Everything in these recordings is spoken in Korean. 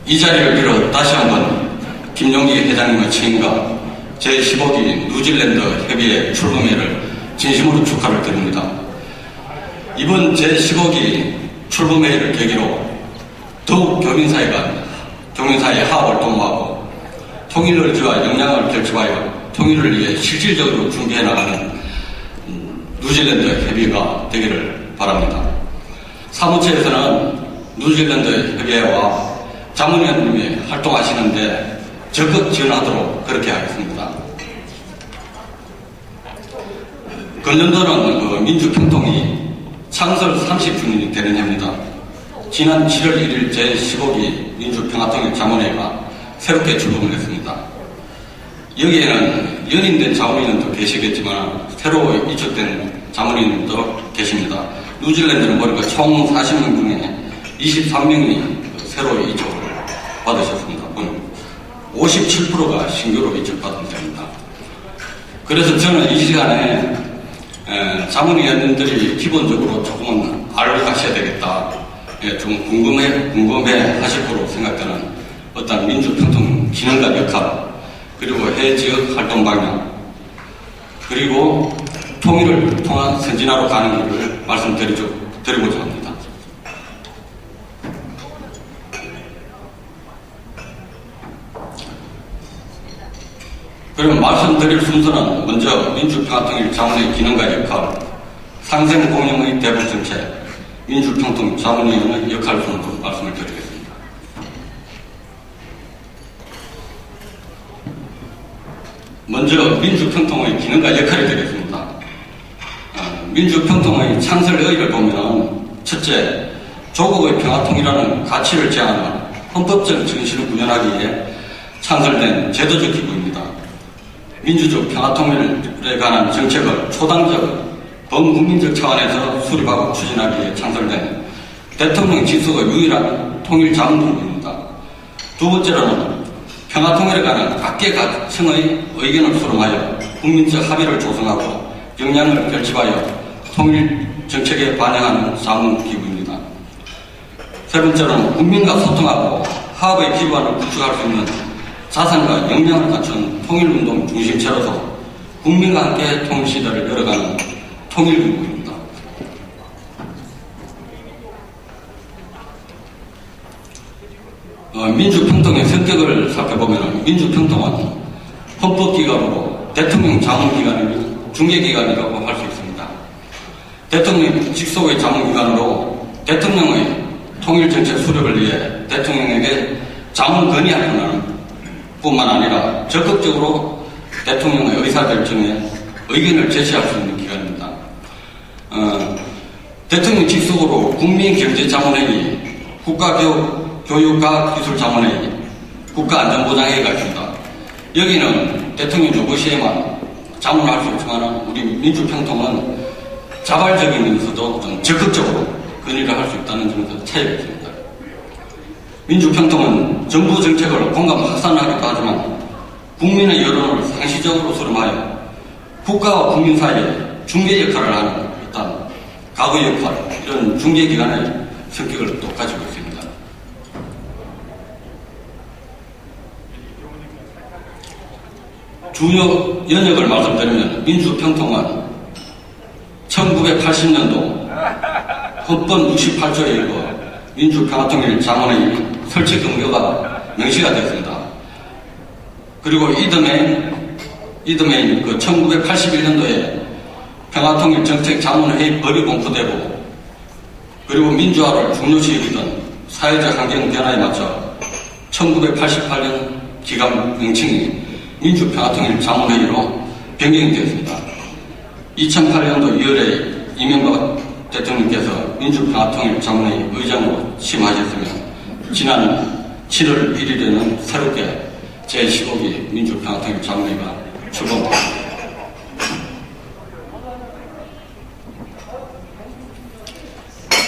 이 자리를 빌어 다시 한번 김용기 회장님의 취임과 제15기 뉴질랜드 협의회 출범회를 진심으로 축하를 드립니다. 이번 제15기 출범회의를 계기로 더욱 교민사회 화합을 도모하고 통일 의지와 역량을 결집하여 통일을 위해 실질적으로 준비해 나가는 뉴질랜드 협의회가 되기를 바랍니다. 사무처에서는 뉴질랜드 협의회와 자문위원님이 활동하시는데 적극 지원하도록 그렇게 하겠습니다. 금년도는 민주평통이 창설 30주년이 되는 해입니다. 지난 7월 1일 제15기 민주평화통일 자문회의가 새롭게 출범을 했습니다. 여기에는 연임된 자문위원도 계시겠지만 새로 이적된 자문위원도 계십니다. 뉴질랜드는 보니까 총 40명 중에 23명이 새로 이적을 받으셨습니다. 57%가 신규로 이적받은 데입니다. 그래서 저는 이 시간에 자문위원님들이 기본적으로 조금은 알고 가셔야 되겠다. 좀 궁금해 하실 거로 생각되는 어떤 민주평통 기능과 역할, 그리고 해지역 활동 방향, 그리고 통일을 통한 선진화로 가는 길을 말씀드리고자 합니다. 그럼 말씀드릴 순서는 먼저 민주평화통일 자문회의 기능과 역할, 상생공영의 대북정책, 민주평통 자문위원회 역할 순으로 말씀을 드리겠습니다. 먼저 민주평통의 기능과 역할이 되겠습니다. 민주평통의 창설 의의를 보면 첫째, 조국의 평화통일이라는 가치를 제안하는 헌법적 정신을 구현하기 위해 창설된 제도적 기구입니다. 민주적 평화통일에 관한 정책을 초당적, 범국민적 차원에서 수립하고 추진하기 위해 창설된 대통령 직속의 유일한 통일자문기구입니다. 두 번째로는 평화통일에 관한 각계각층의 의견을 수렴하여 국민적 합의를 조성하고 역량을 결집하여 통일 정책에 반영하는 자문기구입니다. 세 번째로는 국민과 소통하고 화합의 기반을 구축할 수 있는 자산과 역량을 갖춘 통일운동 중심체로서 국민과 함께 통일시대를 열어가는 통일기구입니다. 민주평통의 성격을 살펴보면 민주평통은 헌법기관으로 대통령 자문기관이며 중개기관이라고 할 수 있습니다. 대통령 직속의 자문기관으로 대통령의 통일정책 수립을 위해 대통령에게 자문 건의할 뿐만 아니라 적극적으로 대통령의 의사결정에 의견을 제시할 수 있는 기관입니다. 대통령 직속으로 국민경제자문회의, 국가교육과학기술자문회의, 국가안전보장회의가 있습니다. 여기는 대통령 요구시에만 자문할 수 있지만 우리 민주평통은 자발적이면서도 좀 적극적으로 건의를 할 수 있다는 점에서 차이가 있습니다. 민주평통은 정부 정책을 공감 확산하기도 하지만 국민의 여론을 상시적으로 수렴하여 국가와 국민 사이에 중개 역할을 하는 일단 가구 역할, 이런 중개기관의 성격을 또 가지고 있습니다. 주요 연역을 말씀드리면 민주평통은 1980년도 헌법 68조에 의거 민주평화통일 자문회의 설치 근거가 명시가 되었습니다. 그리고 이듬해 1981년도에 평화통일정책자문회의 법이 공포되고, 그리고 민주화를 중요시 여기던 사회적 환경 변화에 맞춰 1988년 기관 명칭이 민주평화통일자문회의로 변경이 되었습니다. 2008년도 2월에 이명박 대통령께서 민주평화통일자문회의 의장으로 취임하셨으며 지난 7월 1일에는 새롭게 제15기 민주평화통일자문회의가 출범합니다.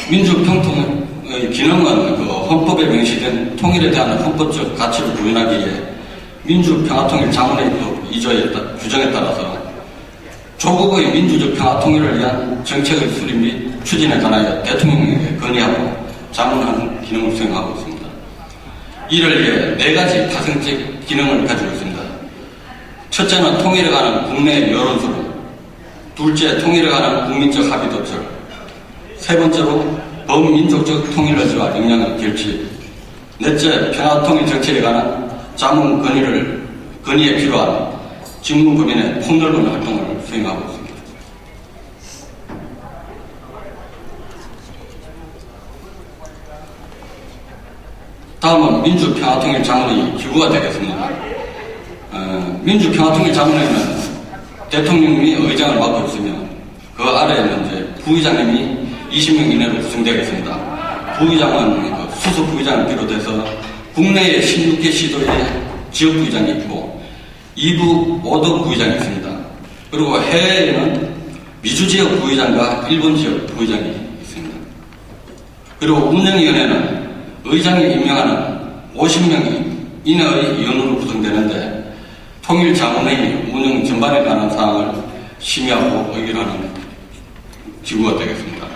민주평통의 기능은 헌법에 명시된 통일에 대한 헌법적 가치를 구현하기 위해 민주평화통일자문회의법 2조의 규정에 따라서 조국의 민주적 평화통일을 위한 정책의 수립 및 추진에 관하여 대통령에게 건의하고 자문하는 기능을 수행하고 있습니다. 이를 위해 4가지 파생적 기능을 가지고 있습니다. 첫째는 통일에 관한 국내 여론수를, 둘째 통일에 관한 국민적 합의 도출, 세 번째로 범민족적 통일 의지와 역량의 결집, 넷째 평화통일 정책에 관한 자문 건의에 필요한 직무법인의 폭넓은 활동을 수행하고 있습니다. 다음은 민주평화통일자문회의 기구가 되겠습니다. 민주평화통일자문회의는 대통령님이 의장을 맡고 있으며 그 아래에는 이제 부의장님이 20명 이내로 구성되겠습니다. 부의장은 수석 부의장을 비롯해서 국내에 16개 시도의 지역 부의장이 있고 2부 5도 부의장이 있습니다. 그리고 해외에는 미주 지역 부의장과 일본 지역 부의장이 있습니다. 그리고 운영위원회는 의장이 임명하는 50명 이내의 위원으로 구성되는데 통일자문회의 운영 전반에 관한 사항을 심의하고 의결하는 기구가 되겠습니다.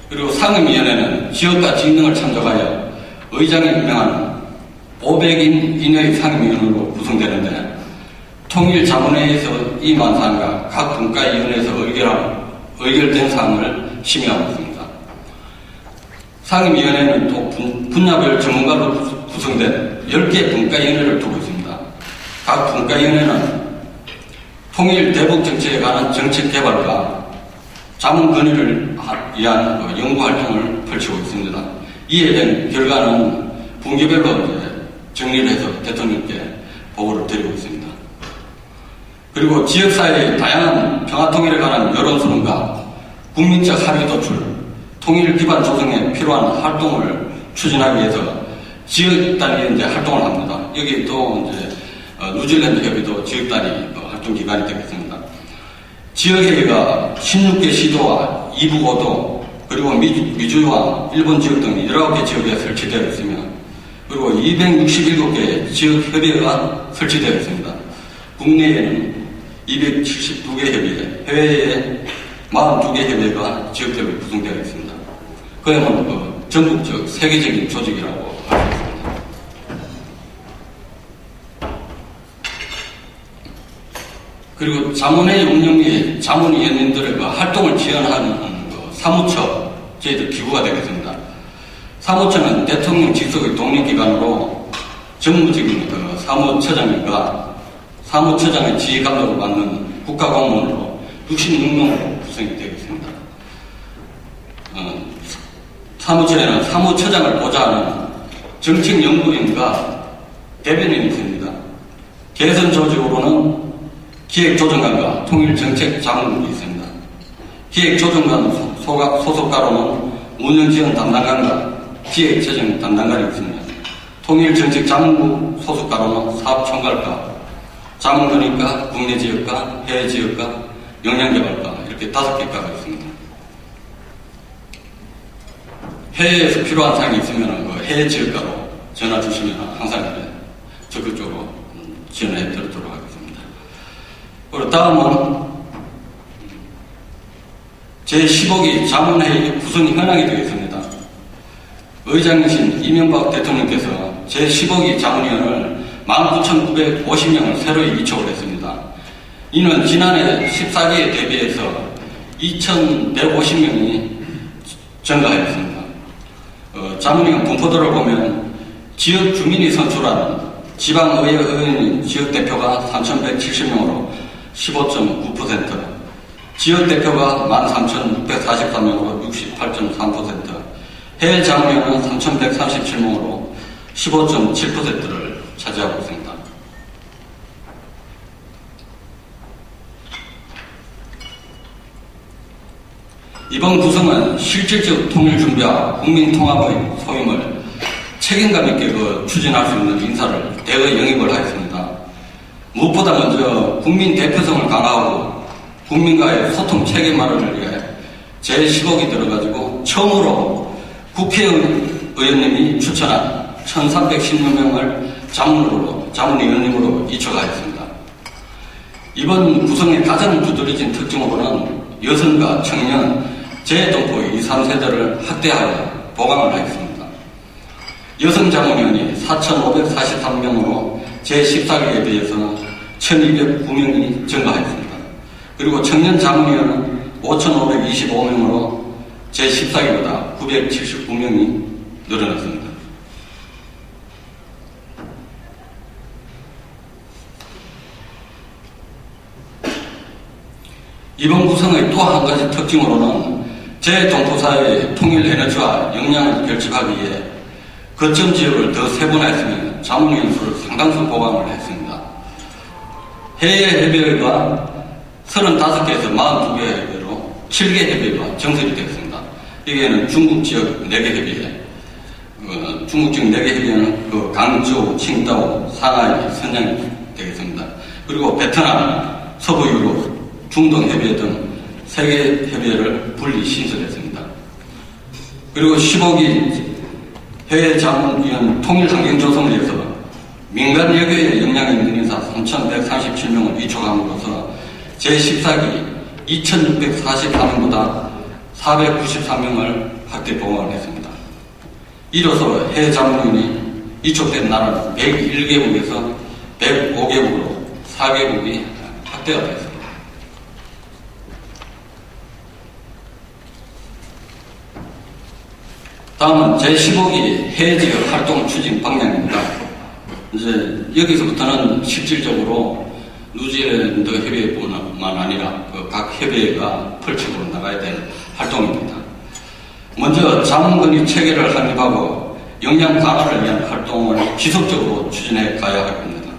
그리고 상임위원회는 지역과 직능을 참조하여 의장이 임명하는 500인 이내의 상임위원으로 구성되는데 통일자문회의에서 임한 사항과 각 분과위원회에서 의결된 사항을 심의하고 있습니다. 상임위원회는 또 분야별 전문가로 구성된 10개 분과위원회를 두고 있습니다. 각 분과위원회는 통일 대북 정책에 관한 정책 개발과 자문 건의를 위한 연구 활동을 펼치고 있습니다. 이에 대한 결과는 분기별로 정리를 해서 대통령께 보고를 드리고 있습니다. 그리고 지역사회의 다양한 평화통일에 관한 여론수능과 국민적 합의 도출, 통일 기반 조성에 필요한 활동을 추진하기 위해서 지역 단위의 이제 활동을 합니다. 여기 또 이제 뉴질랜드 협의도 지역 단위 활동 기관이 되겠습니다. 지역회의가 16개 시도와 2부 5도 그리고 미주와 일본 지역 등 19개 지역에 설치되어 있으며 그리고 267개 지역협의회가 설치되어 있습니다. 국내에는 272개 협의회, 해외에 42개 협의회가 지역별로 구성되어 있습니다. 그야말로 전국적 세계적인 조직이라고 할 수 있습니다. 그리고 자문회의 운영위에 자문위원님들의 활동을 지원하는 사무처, 저희들 기구가 되겠습니다. 사무처는 대통령 직속의 독립기관으로 정무직인 사무처장과 사무처장의 지휘감독을 맡는 국가공무원으로 66명으로 구성이 되겠습니다. 사무처에는 사무처장을 보좌하는 정책연구위원과 대변인이 있습니다. 개선조직으로는 기획조정관과 통일정책자문국이 있습니다. 기획조정관 소속가로는 운영지원 담당관과 기획재정 담당관이 있습니다. 통일정책자문국 소속가로는 사업총괄과 자문건의과 국내지역과 해외지역과 역량개발과 이렇게 5개 과가 있습니다. 해외에서 필요한 사항이 있으면 그 해외지역가로 전화 주시면 항상 적극적으로 지원해 드리도록 하겠습니다. 그리고 다음은 제15기 자문회의 구성 현황이 되겠습니다. 의장이신 이명박 대통령께서 제15기 자문위원을 19,950명을 새로이 이촉을 했습니다. 이는 지난해 14기에 대비해서 2,150명이 증가하였습니다. 자문위원 분포도를 보면 지역 주민이 선출하는 지방의회 의원인 지역대표가 3,170명으로 15.9%, 지역대표가 13,643명으로 68.3%, 해외 자문위원은 3,137명으로 15.7%를 차지하고 있습니다. 이번 구성은 실질적 통일 준비와 국민 통합의 소임을 책임감 있게 추진할 수 있는 인사를 대거 영입을 하였습니다. 무엇보다 먼저 국민 대표성을 강화하고 국민과의 소통 체계 마련을 위해 제15기 들어가지고 처음으로 국회의원님이 추천한 1,310명을 자문위원님으로 이촉하였습니다. 이번 구성의 가장 두드러진 특징으로는 여성과 청년, 재동포 2, 3세대를 확대하여 보강을 하였습니다. 여성 자문위원이 4,543명으로 제14기에 비해서 1,209명이 증가했습니다. 그리고 청년 자문위원은 5,525명으로 제14기보다 979명이 늘어났습니다. 이번 구성의 또 한 가지 특징으로는 제 동포사회의 통일 에너지와 역량을 결집하기 위해 거점 지역을 더 세분화했으며 자문위원 수를 상당수 보강을 했습니다. 해외 협의회가 35개에서 42개 협의회로 7개 협의회가 정설이 되었습니다. 여기에는 중국 지역 4개 협의회, 중국 지역 4개 협의회는 강저우, 칭다오, 상하이, 선양이 되겠습니다. 그리고 베트남, 서부 유럽, 중동 협의회 등 3개 협의회를 분리 신설했습니다. 그리고 15기 해외 자문위원 통일 환경 조성을 위해서 민간 여교의 역량이 있는 인사 3,137명을 위촉함으로써 제14기 2,644명보다 493명을 확대 보강을 했습니다. 이로써 해외 자문위원이 위촉된 나라는 101개국에서 105개국으로 4개국이 확대가 되었습니다. 다음은 제15기 해외지역 활동 추진 방향입니다. 이제 여기서부터는 실질적으로 뉴질랜드 협의회뿐만 아니라 각 협의회가 펼치고 나가야 될 활동입니다. 먼저 자문권위 체계를 확립하고 역량 강화를 위한 활동을 지속적으로 추진해 가야 할 겁니다.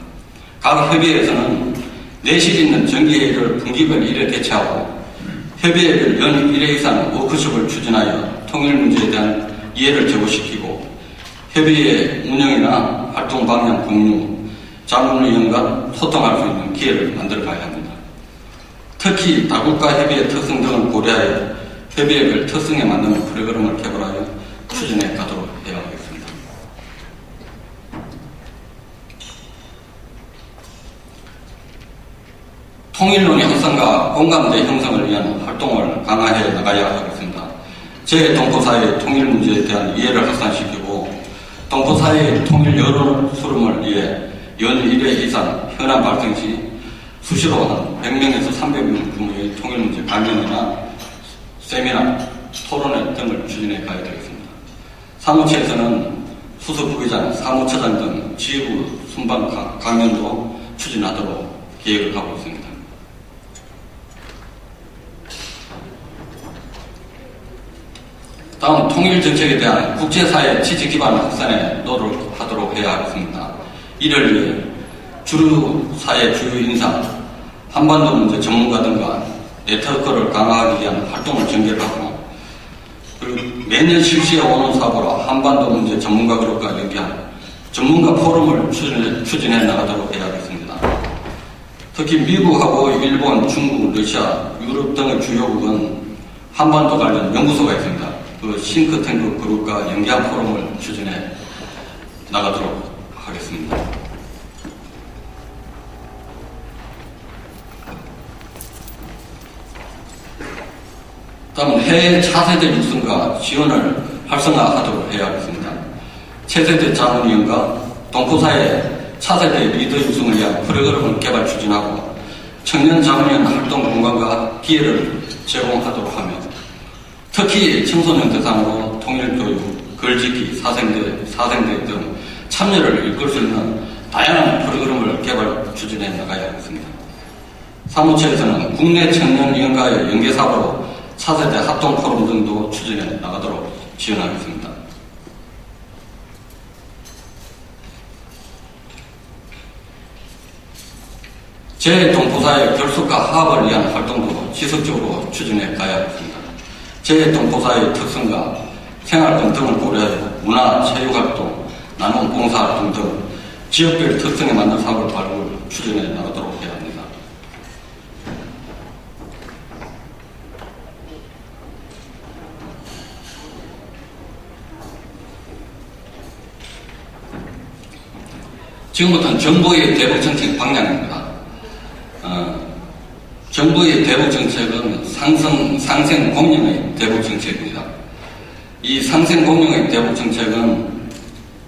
각 협의회에서는 내실 있는 정기회의를 분기별 1회 개최하고 협의회별 연 1회 이상 워크숍을 추진하여 통일 문제에 대한 이해를 제고시키고 협의회 운영이나 활동 방향 공유, 자문위원과 소통할 수 있는 기회를 만들어 가야 합니다. 특히 다국가 협의회 특성 등을 고려하여 협의회별 특성에 맞는 프로그램을 개발하여 추진해 가도록 해야 하겠습니다. 통일론의 확산과 공감대 형성을 위한 활동을 강화해 나가야 하겠습니다. 제 동포사회의 통일 문제에 대한 이해를 확산시키고 동포사회의 통일 여론 수렴을 위해 연 1회 이상 현안 발생 시 수시로 한 100명에서 300명 규모의 통일 문제 강연이나 세미나, 토론회 등을 추진해 가야 되겠습니다. 사무처에서는 수석부의장, 사무처장 등 지휘부 순방 강연도 추진하도록 계획을 하고 있습니다. 다음 통일정책에 대한 국제사회 지지 기반 확산에 노력하도록 해야 하겠습니다. 이를 위해 주류사회 주요 인사, 한반도 문제 전문가 등과 네트워크를 강화하기 위한 활동을 전개하고 그리고 매년 실시해 오는 사고로 한반도 문제 전문가 그룹과 연계한 전문가 포럼을 추진해 나가도록 해야 하겠습니다. 특히 미국하고 일본, 중국, 러시아, 유럽 등의 주요국은 한반도 관련 연구소가 있습니다. 그 싱크탱크 그룹과 연계한 포럼을 추진해 나가도록 하겠습니다. 다음은 해외 차세대 육성과 지원을 활성화하도록 해야 하겠습니다. 차세대 자문위원과 동포사회 차세대 리더 육성을 위한 프로그램을 개발 추진하고 청년 자문위원 활동 공간과 기회를 제공하도록 하며 특히 청소년 대상으로 통일교육, 글짓기, 사생대 등 참여를 이끌 수 있는 다양한 프로그램을 개발 추진해 나가야 하겠습니다. 사무처에서는 국내 청년위원과의 연계사업으로 차세대 합동 포럼 등도 추진해 나가도록 지원하겠습니다. 제 동포사회 결속과 화합을 위한 활동도 지속적으로 추진해 가야 하겠습니다. 제 동포사회의 특성과 생활권 등을 고려하여 문화, 체육활동, 나눔 봉사활동 등 지역별 특성에 맞는 사업을 발굴, 추진해 나가도록 해야 합니다. 지금부터는 정부의 대북정책 방향입니다. 정부의 대북정책은 상생 공룡의 대북정책입니다. 이 상생 공룡의 대북정책은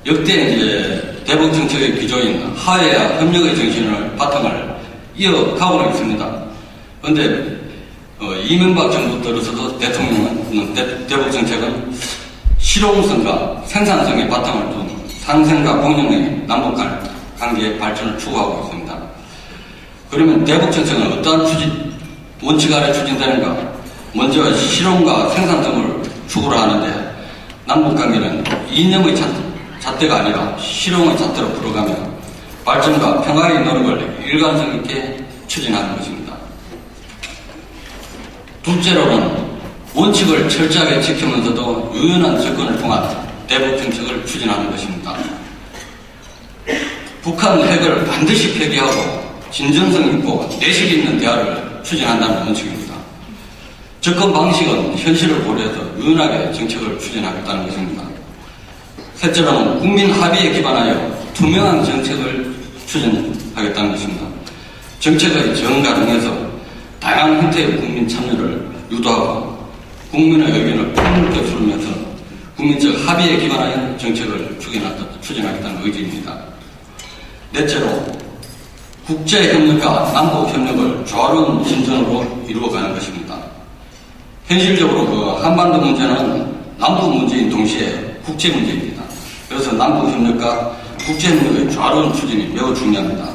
역대 이제 대북 정책의 기조인 화해와 협력의 정신을 바탕을 이어가고 있습니다. 그런데 이명박 정부 들어서도 대통령은 대북 정책은 실용성과 생산성의 바탕을 둔 상생과 공영의 남북 관계의 발전을 추구하고 있습니다. 그러면 대북 정책은 어떠한 원칙 아래 추진되는가? 먼저 실용과 생산성을 추구를 하는데 남북 관계는 이념의 잣대가 아니라 실용의 잣대로 풀어가며 발전과 평화의 노력을 일관성 있게 추진하는 것입니다. 둘째로는 원칙을 철저하게 지키면서도 유연한 접근을 통한 대북 정책을 추진하는 것입니다. 북한 핵을 반드시 폐기하고 진정성 있고 내실 있는 대화를 추진한다는 원칙입니다. 접근 방식은 현실을 고려해서 유연하게 정책을 추진하겠다는 것입니다. 셋째로는 국민 합의에 기반하여 투명한 정책을 추진하겠다는 것입니다. 정책의 정 과정에서 다양한 형태의 국민 참여를 유도하고 국민의 의견을 폭넓게 수르면서 국민적 합의에 기반하여 정책을 추진하겠다는 의지입니다. 넷째로 국제협력과 남북협력을 조화로운 진전으로 이루어가는 것입니다. 현실적으로 한반도 문제는 남북 문제인 동시에 국제 문제입니다. 그래서 남북협력과 국제협력의 조화로운 추진이 매우 중요합니다.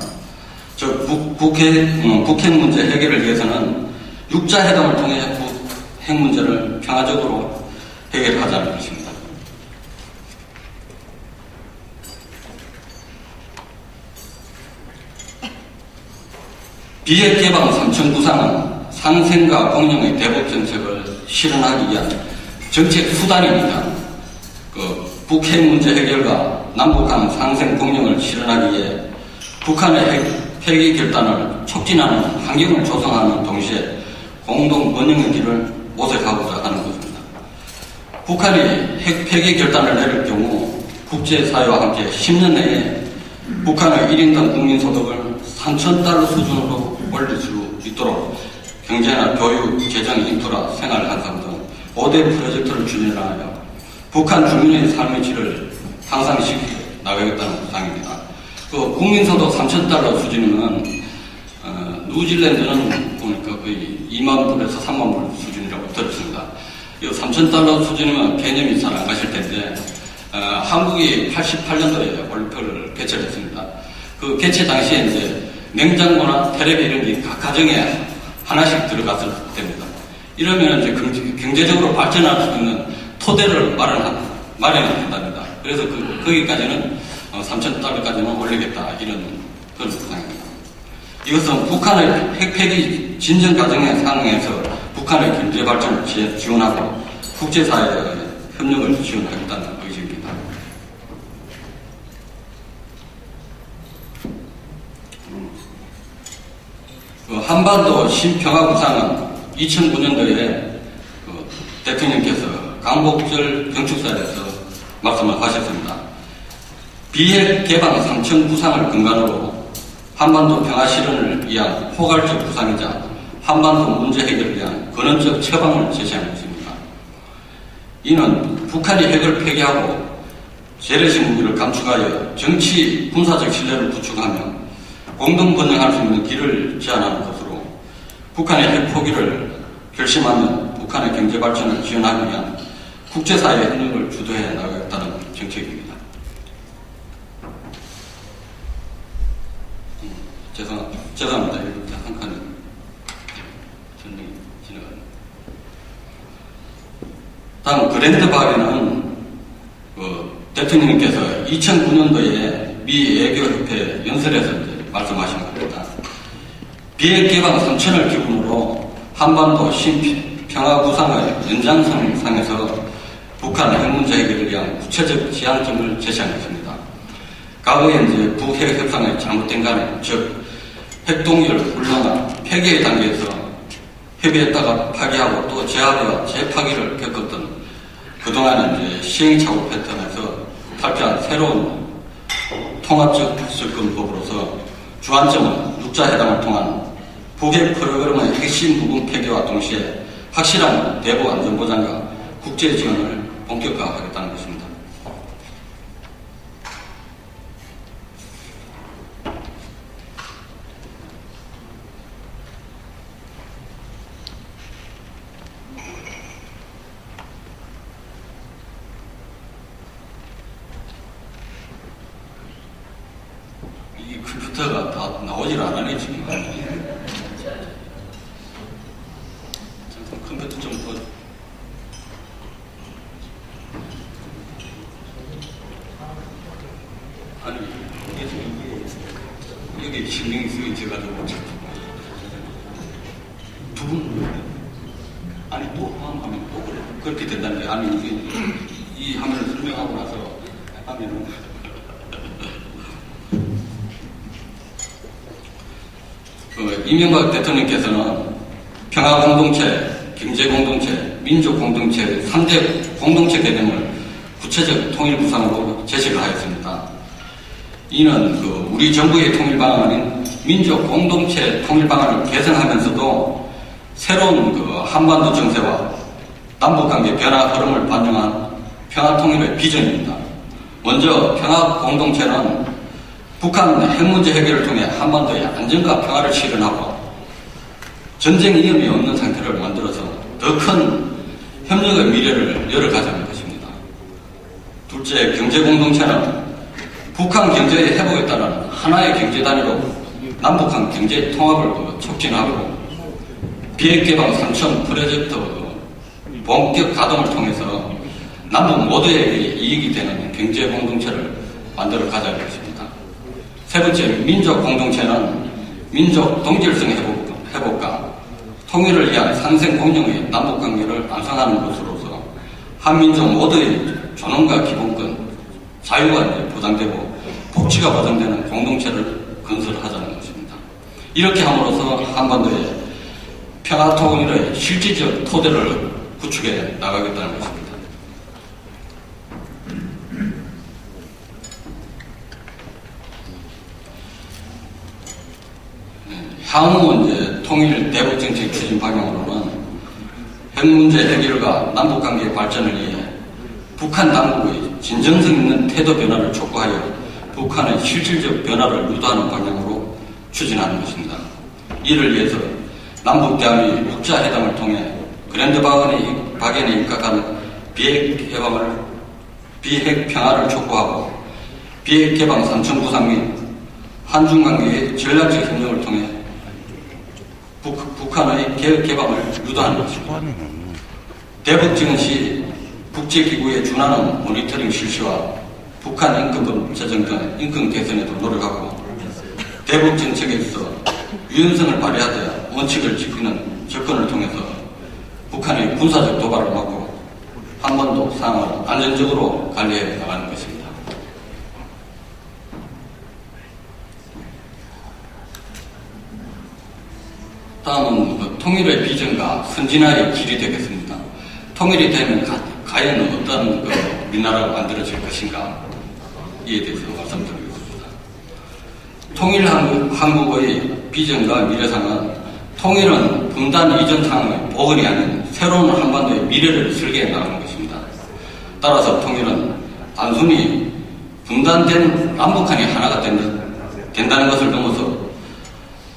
북핵 문제 해결을 위해서는 육자회담을 통해 핵 문제를 평화적으로 해결하자는 것입니다. 비핵 개방 3천 구상은 상생과 공영의 대북 정책을 실현하기 위한 정책 수단입니다. 북핵 문제 해결과 남북 간 상생 공영을 실현하기 위해 북한의 폐기 결단을 촉진하는 환경을 조성하는 동시에 공동 번영의 길을 모색하고자 하는 것입니다. 북한이 핵 폐기 결단을 내릴 경우 국제사회와 함께 10년 내에 북한의 1인당 국민소득을 3,000달러 수준으로 올릴 수 있도록 경제나 교육, 재정, 인프라, 생활 한상 등 5대 프로젝트를 추진하여 북한 주민의 삶의 질을 향상시켜 나가겠다는 구상입니다. 국민소득 3,000달러 수준이면 뉴질랜드는 보니까 거의 2만 불에서 3만 불 수준이라고 들었습니다. 이 3,000달러 수준이면 개념이 잘 안 가실 텐데 한국이 88년도에 올림픽을 개최했습니다. 그 개최 당시에 이제 냉장고나 텔레비 이런 게 각 가정에 하나씩 들어갔을 때입니다. 이러면 이제 경제적으로 발전할 수 있는 토대를 마련한답니다. 그래서 거기까지는 3,000달러까지는 올리겠다 이런 그런 구상입니다. 이것은 북한의 핵폐기 진전 과정에 상응해서 북한의 경제 발전을 지원하고 국제사회의 협력을 지원하겠다는 의지입니다. 한반도 신평화 구상은 2009년도에 대통령께서 강복절 경축사에서 말씀을 하셨습니다. 비핵 개방 3천 구상을 근간으로 한반도 평화 실현을 위한 포괄적 구상이자 한반도 문제 해결을 위한 근원적 처방을 제시하는 것입니다. 이는 북한이 핵을 폐기하고 재래식 무기를 감축하여 정치, 군사적 신뢰를 구축하며 공동 번영할 수 있는 길을 제안하는 것으로 북한의 핵 포기를 결심하면 북한의 경제 발전을 지원하기 위한 국제사회의 협력을 주도해 나가겠다는 정책입니다. 죄송합니다. 한 칸은 전명이 지나갑니다. 다음 그랜드 바리는 대통령님께서 2009년도에 미 외교협회 연설에서 말씀하신 겁니다. 비핵 개방 3천을 기준으로 한반도 신평화 구상의 연장선상에서 북한 핵 문제 해결을 위한 구체적 지향점을 제시한 것입니다. 과거에 이제 북핵 협상의 잘못된 간에, 즉 핵동결, 훈련화, 폐기의 단계에서 협의했다가 파기하고 또 재합의와 재파기를 겪었던 그동안의 이제 시행착오 패턴에서 탈피한 새로운 통합적 접근법으로서 주안점은 육자회담을 통한 북핵 프로그램의 핵심 부분 폐기와 동시에 확실한 대북 안전보장과 국제 지원을 본격화하겠다는 것입니다. 나오질 않아요, 지금. 잠깐 컴퓨터 좀 더. 아니, 여기 신경이 쓰여져가지고 두 분, 아니, 또 하면 또 그래. 그렇게 된다는 게, 아니, 이게, 이 화면을 설명하고 나서 하면은, 이명박 대통령께서는 평화공동체, 경제공동체, 민족공동체 3대 공동체 개념을 구체적 통일구상으로 제시를 하였습니다. 이는 우리 정부의 통일방안인 민족공동체 통일방안을 개정하면서도 새로운 한반도 정세와 남북관계 변화 흐름을 반영한 평화통일의 비전입니다. 먼저 평화공동체는 북한 핵 문제 해결을 통해 한반도의 안정과 평화를 실현하고 전쟁 위험이 없는 상태를 만들어서 더 큰 협력의 미래를 열어가자는 것입니다. 둘째, 경제공동체는 북한 경제의 회복에 따른 하나의 경제단위로 남북한 경제 통합을 촉진하고 비핵개방 3천 프로젝트 본격 가동을 통해서 남북 모두에게 이익이 되는 경제공동체를 만들어 가자는 것입니다. 세 번째, 민족공동체는 민족 동질성 회복과 통일을 위한 상생 공영의 남북관계를 완성하는 것으로서 한민족 모두의 존엄과 기본권, 자유가 보장되고 복지가 보장되는 공동체를 건설하자는 것입니다. 이렇게 함으로써 한반도의 평화통일의 실질적 토대를 구축해 나가겠다는 것입니다. 향후 이제 통일 대북 정책 추진 방향으로는 핵 문제 해결과 남북관계 발전을 위해 북한 당국의 진정성 있는 태도 변화를 촉구하여 북한의 실질적 변화를 유도하는 방향으로 추진하는 것입니다. 이를 위해서 남북대함이 육자회담을 통해 그랜드 박연에 입각하는 비핵 평화를 촉구하고 비핵 개방 3천 구상 및 한중관계의 전략적 협력을 통해 북한의 개혁 개방을 유도하는 것입니다. 대북 지원 시 국제기구에 준하는 모니터링 실시와 북한 인권법 제정 등 인권 개선에도 노력하고 대북 정책에 있어 유연성을 발휘하되 원칙을 지키는 접근을 통해서 북한의 군사적 도발을 막고 한반도 상황을 안전적으로 관리해 나가는 것입니다. 다음은 통일의 비전과 선진화의 길이 되겠습니다. 통일이 되면 과연 어떤 우리나라가 만들어질 것인가 이에 대해서 말씀드리겠습니다. 통일 한국의 비전과 미래상은 통일은 분단 이전 상황의 복원이 아닌 새로운 한반도의 미래를 설계해 나가는 것입니다. 따라서 통일은 단순히 분단된 남북한이 하나가 된다는 것을 넘어서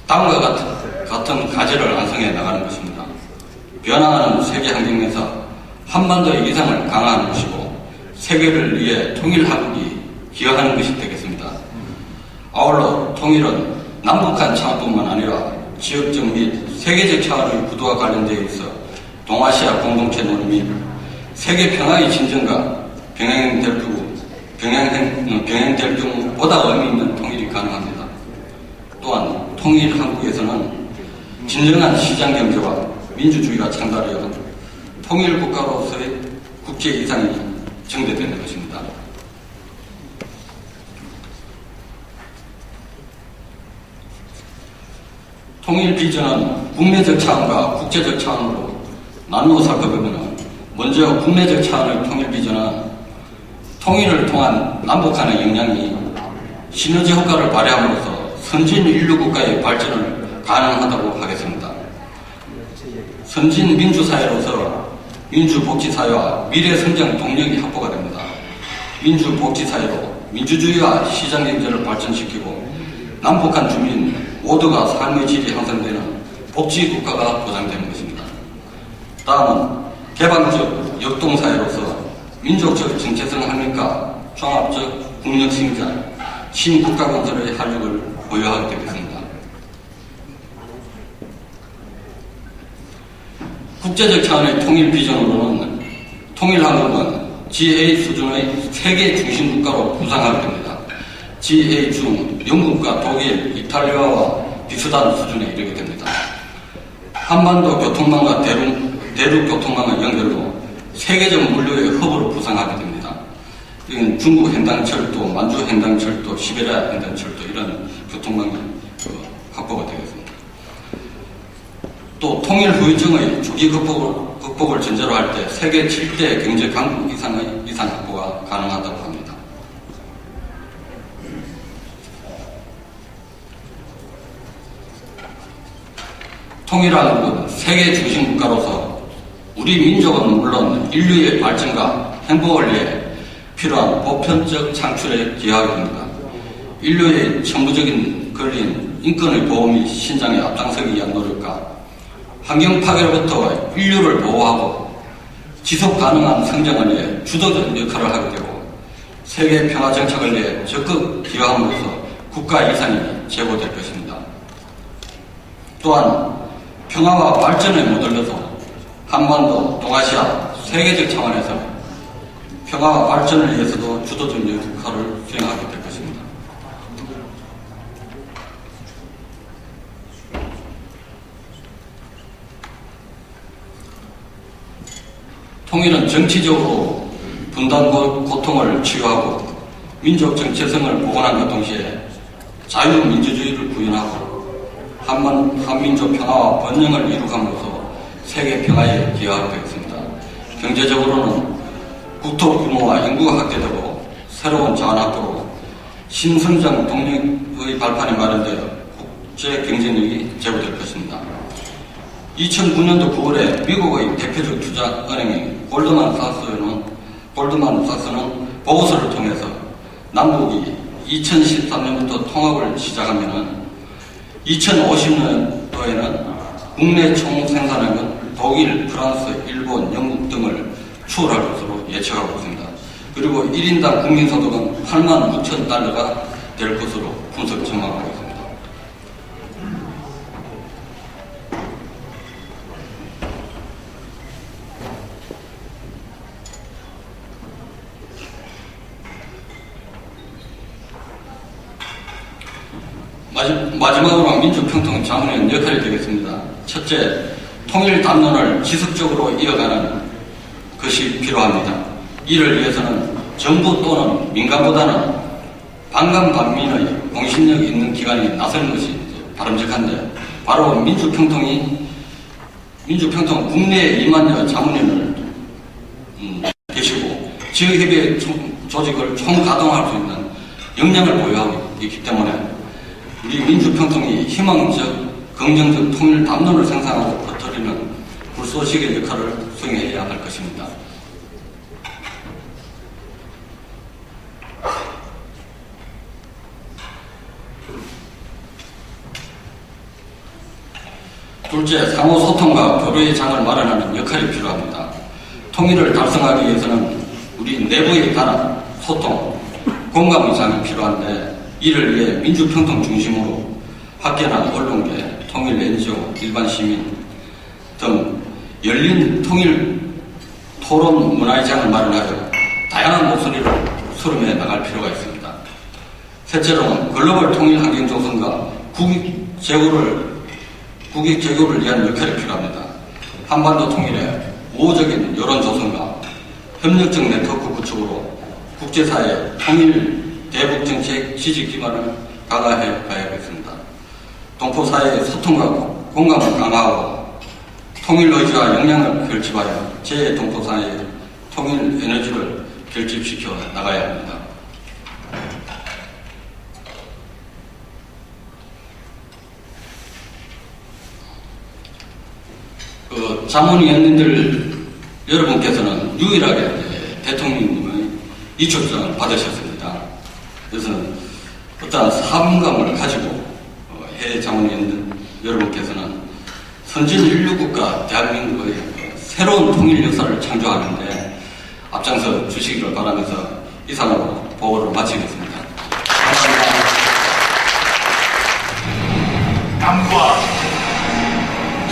다음과 같은 과제를 완성해 나가는 것입니다. 변화하는 세계 환경에서 한반도의 위상을 강화하는 것이고 세계를 위해 통일 한국이 기여하는 것이 되겠습니다. 아울러 통일은 남북한 차원뿐만 아니라 지역적 및 세계적 차원의 구도와 관련되어 있어 동아시아 공동체 논의 및 세계 평화의 진전과 병행될 경우 보다 의미 있는 통일이 가능합니다. 또한 통일 한국에서는 진정한 시장 경제와 민주주의가 창달하여 통일 국가로서의 국제 이상이 정대되는 것입니다. 통일 비전은 국내적 차원과 국제적 차원으로 나누어 살펴보면 먼저 국내적 차원의 통일 비전은 통일을 통한 남북한의 역량이 시너지 효과를 발휘함으로써 선진 인류 국가의 발전을 가능하다고 하겠습니다. 선진 민주사회로서 민주복지사회와 미래성장 동력이 확보가 됩니다. 민주복지사회로 민주주의와 시장경제를 발전시키고 남북한 주민 모두가 삶의 질이 향상되는 복지국가가 보장되는 것입니다. 다음은 개방적 역동사회로서 민족적 정체성 확립과 종합적 국력 승자, 신국가 건설의 활력을 보여하게 되겠습니다. 국제적 차원의 통일 비전으로는 통일한국은 GA 수준의 세계 중심 국가로 부상하게 됩니다. GA 중 영국과 독일, 이탈리아와 비슷한 수준에 이르게 됩니다. 한반도 교통망과 대륙 교통망의 연결로 세계적 물류의 허브로 부상하게 됩니다. 이건 중국 횡단철도, 만주 횡단철도, 시베리아 횡단철도 이런 교통망이 확보가 되겠습니다. 또 통일 후유증의 조기 극복을 전제로 할 때 세계 7대 경제 강국 이상 확보가 가능하다고 합니다. 통일한국은 세계 중심 국가로서 우리 민족은 물론 인류의 발전과 행복을 위해 필요한 보편적 창출에 기여하게 됩니다. 인류의 천부적인 권리인 인권의 보호 및 신장에 앞장서기 위한 노력과 환경 파괴로부터 인류를 보호하고 지속 가능한 성장을 위해 주도적 역할을 하게 되고 세계 평화 정착을 위해 적극 기여함으로써 국가 이상이 제고될 것입니다. 또한 평화와 발전에 모델로서 한반도, 동아시아, 세계적 차원에서 평화와 발전을 위해서도 주도적 역할을 수행하게 될 것입니다. 통일은 정치적으로 분단 고통을 치유하고 민족 정체성을 복원함과 동시에 자유민주주의를 구현하고 한민족 평화와 번영을 이룩함으로써 세계 평화에 기여하게 되겠습니다. 경제적으로는 국토 규모와 인구가 확대되고 새로운 자원 확보로 신성장 동력의 발판이 마련되어 국제 경쟁력이 제고될 것입니다. 2009년도 9월에 미국의 대표적 투자은행인 골드만삭스는 보고서를 통해서 남북이 2013년부터 통합을 시작하면은 2050년도에는 국내 총 생산액은 독일, 프랑스, 일본, 영국 등을 추월할 것으로 예측하고 있습니다. 그리고 1인당 국민소득은 86,000달러가 될 것으로 분석 전망하고 있습니다. 마지막으로 민주평통 자문위원 역할이 되겠습니다. 첫째, 통일 담론을 지속적으로 이어가는 것이 필요합니다. 이를 위해서는 정부 또는 민간보다는 반감반민의 공신력 있는 기관이 나서는 것이 바람직한데 바로 민주평통 국내에 2만여 자문위원을 계시고 지역협의 조직을 총가동할 수 있는 역량을 보유하고 있기 때문에 우리 민주평통이 희망적, 긍정적 통일 담론을 생산하고 퍼뜨리는 불쏘시개 역할을 수행해야 할 것입니다. 둘째, 상호 소통과 교류의 장을 마련하는 역할이 필요합니다. 통일을 달성하기 위해서는 우리 내부에 관한 소통, 공감의 장이 필요한데 이를 위해 민주평통 중심으로 학계나 언론계, 통일 NGO, 일반 시민 등 열린 통일 토론 문화의 장을 마련하여 다양한 목소리를 수렴해 나갈 필요가 있습니다. 셋째로는 글로벌 통일 환경 조성과 국익 제고를 위한 역할이 필요합니다. 한반도 통일에 우호적인 여론 조성과 협력적 네트워크 구축으로 국제사회 통일 대북 정책 지지 기반을 강화해 가야겠습니다. 동포사회의 소통과 공감을 강화하고 통일 의지와 역량을 결집하여 제2동포사회의 통일 에너지를 결집시켜 나가야 합니다. 자문위원님들 여러분께서는 유일하게 대통령님의 이초장을 받으셨습니다. 그래서 어떠한 사명감을 가지고 해외 자문위원들 여러분께서는 선진 인류국가 대한민국의 새로운 통일 역사를 창조하는데 앞장서 주시기를 바라면서 이상으로 보고를 마치겠습니다. 감사합니다. 남과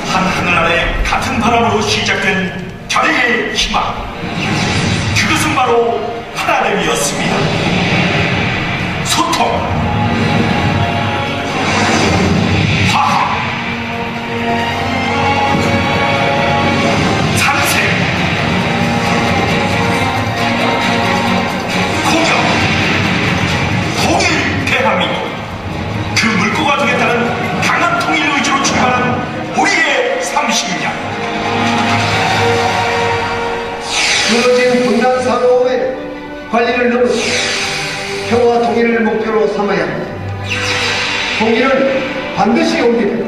한 하늘 그날의 같은 바람으로 시작된 결의의 희망, 그것은 바로 하나됨이었습니다. 소통, 화합, 상생, 공영, 통일 대한민국. 그 물꼬가 되겠다는 강한 통일 의지로 출발한 우리의 30년. 무너진 분단 사고의 관리를 넘어서 평화 통일을 목표로 삼아야 합니다. 통일은 반드시 옵니다.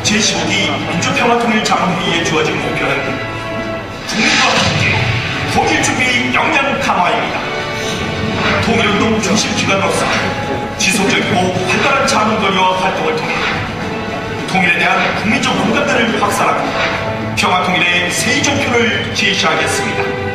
제15기 민주평화통일자문회의에 주어진 목표는 국민과 함께 통일 준비 역량 강화입니다. 통일운동 중심 기관으로서 지속적이고 활발한 자문거리와 활동을 통해 통일에 대한 국민적 공감대를 확산하고 평화통일의 새 이정표를 제시하겠습니다.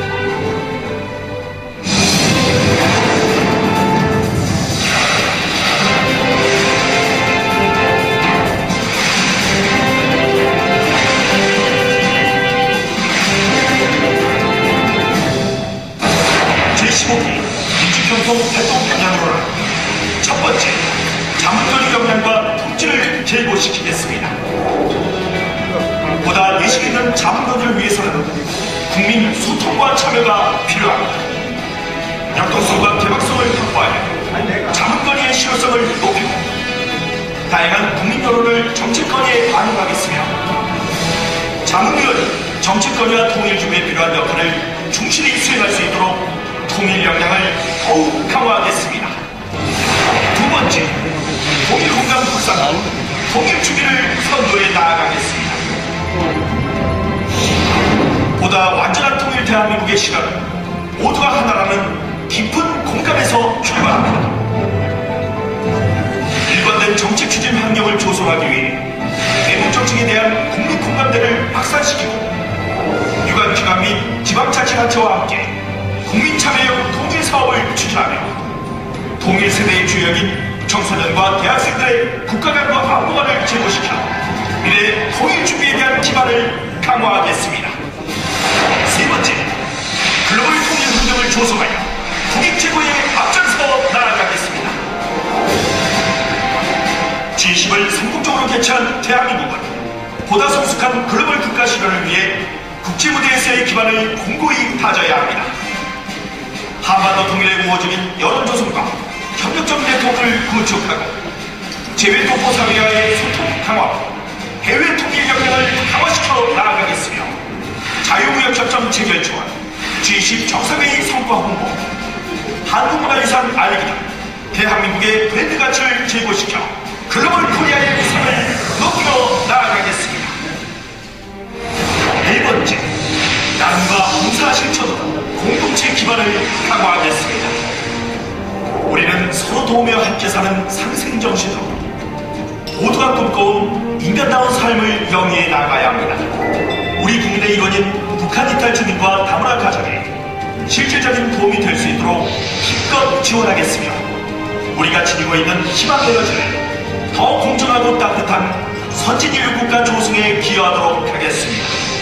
민주평통 활동 방향으로는 첫 번째, 자문거리 역량과 품질을 제고시키겠습니다. 보다 예식 있는 자문거리를 위해서는 국민 소통과 참여가 필요합니다. 역동성과 개방성을 확보하여 자문거리의 실효성을 높이고 다양한 국민 여론을 정책거리에 반영하겠으며 자문위원이 정책거리와 통일 준비에 필요한 역할을 충실히 수행할 수 있도록 통일 역량을 더욱 강화하겠습니다. 두 번째, 통일 공감 확산과 통일 준비를 선도해 나아가겠습니다. 보다 완전한 통일 대한민국의 실현은 모두가 하나라는 깊은 공감에서 출발합니다. 일관된 정책 추진 환경을 조성하기 위해 대북 정책에 대한 국민 공감대를 확산시키고 유관기관 및 지방자치단체와 함께 국민 참여형 통일 사업을 추진하며 통일 세대의 주역인 청소년과 대학생들의 국가 간과 안보관을 제고시켜 미래 통일 준비에 대한 기반을 강화하겠습니다. 세 번째, 글로벌 통일 환경을 조성하여 국익 제고에 앞장서 나아가겠습니다. G20을 성공적으로 개최한 대한민국은 보다 성숙한 글로벌 국가 실현을 위해 국제 무대에서의 기반을 공고히 다져야 합니다. 한반도 통일의 우호적인 여론 조성과 협력적 네트워크를 구축하고 제외 동포 사회와의 소통 강화, 해외 통일 역량을 강화시켜 나아가겠으며 자유무역협정 체결 조언, G20 정상회의 성과 홍보, 한국문화유산 알리기 등 대한민국의 브랜드 가치를 제고시켜 글로벌 코리아의 위상을 높여 나아가겠습니다. 네 번째, 나눔과 봉사 실천으로 공동체 기반을 강화하겠습니다. 우리는 서로 도우며 함께 사는 상생정신으로 모두가 꿈꿔온 인간다운 삶을 영위해 나가야 합니다. 우리 국민의 일원인 북한 이탈 주민과 다문화 가정에 실질적인 도움이 될 수 있도록 힘껏 지원하겠으며 우리가 지니고 있는 희망 에너지를 더 공정하고 따뜻한 선진인류 국가 조성에 기여하도록 하겠습니다.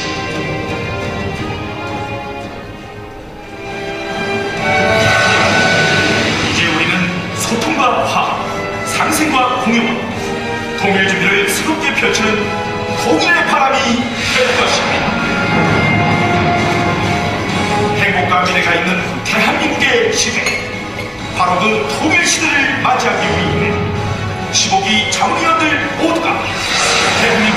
소통과 화합, 상생과 공유와 통일 준비를 새롭게 펼치는 통일의 바람이 될 것입니다. 행복과 미래가 있는 대한민국의 시대, 바로 그 통일 시대를 맞이하기 위해 15기 자문위원들 모두가 대한민국